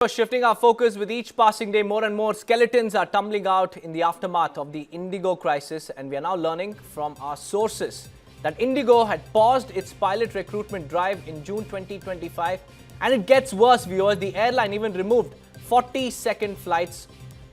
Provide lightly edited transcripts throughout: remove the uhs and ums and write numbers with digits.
Shifting our focus with each passing day, more and more skeletons are tumbling out in the aftermath of the IndiGo crisis, and we are now learning from our sources that IndiGo had paused its pilot recruitment drive in June 2025, and it gets worse, viewers. The airline even removed 40-second flights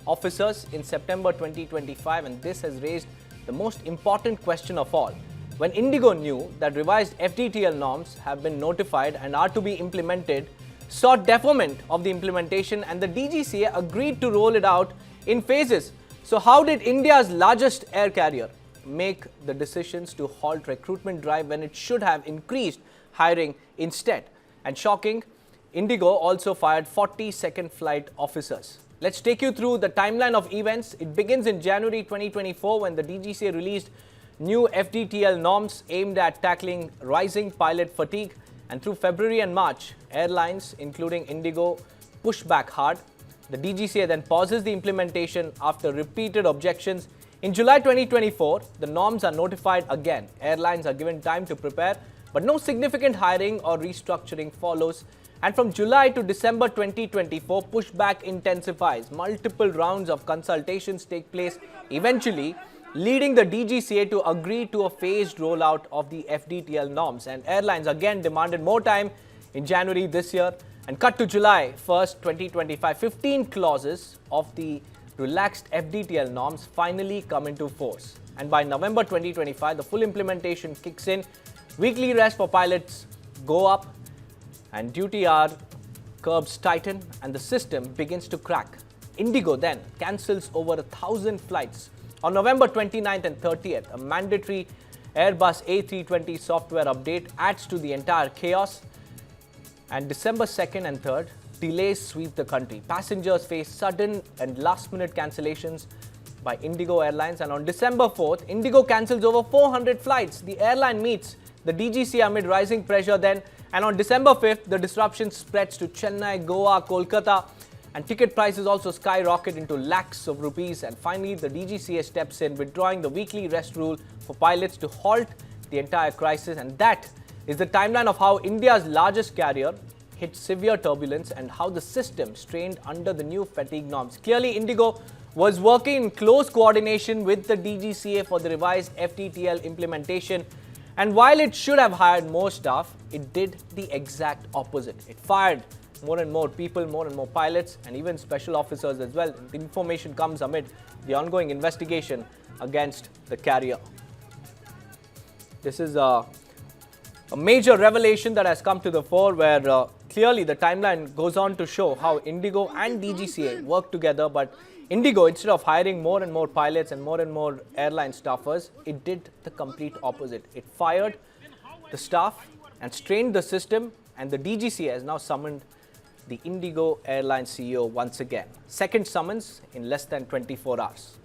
officers in September 2025, and this has raised the most important question of all. When IndiGo knew that revised FDTL norms have been notified and are to be implemented, sought deferment of the implementation, and the DGCA agreed to roll it out in phases. So how did India's largest air carrier make the decisions to halt recruitment drive when it should have increased hiring instead? And shocking, IndiGo also fired 40-second flight officers. Let's take you through the timeline of events. It begins in January 2024 when the DGCA released new FDTL norms aimed at tackling rising pilot fatigue. And through February and March, airlines, including IndiGo, push back hard. The DGCA then pauses the implementation after repeated objections. In July 2024, the norms are notified again. Airlines are given time to prepare, but no significant hiring or restructuring follows. And from July to December 2024, pushback intensifies. Multiple rounds of consultations take place, eventually leading the DGCA to agree to a phased rollout of the FDTL norms. And airlines again demanded more time in January this year. And cut to July 1st, 2025, 15 clauses of the relaxed FDTL norms finally come into force. And by November 2025, the full implementation kicks in. Weekly rest for pilots go up, and duty hour curbs tighten, and the system begins to crack. IndiGo then cancels over 1,000 flights. On November 29th and 30th, a mandatory Airbus A320 software update adds to the entire chaos. And December 2nd and 3rd, delays sweep the country. Passengers face sudden and last-minute cancellations by IndiGo Airlines. And on December 4th, IndiGo cancels over 400 flights. The airline meets the DGCA amid rising pressure then. And on December 5th, the disruption spreads to Chennai, Goa, Kolkata. And ticket prices also skyrocket into lakhs of rupees. And finally, the DGCA steps in, withdrawing the weekly rest rule for pilots to halt the entire crisis. And that is the timeline of how India's largest carrier hit severe turbulence and how the system strained under the new fatigue norms. Clearly, IndiGo was working in close coordination with the DGCA for the revised FDTL implementation. And while it should have hired more staff, it did the exact opposite. It fired more and more people, more and more pilots, and even special officers as well. The information comes amid the ongoing investigation against the carrier. This is a major revelation that has come to the fore, where clearly the timeline goes on to show how IndiGo and DGCA work together. But IndiGo, instead of hiring more and more pilots and more airline staffers, it did the complete opposite. It fired the staff and strained the system, and the DGCA has now summoned the IndiGo airline CEO once again. Second summons in less than 24 hours.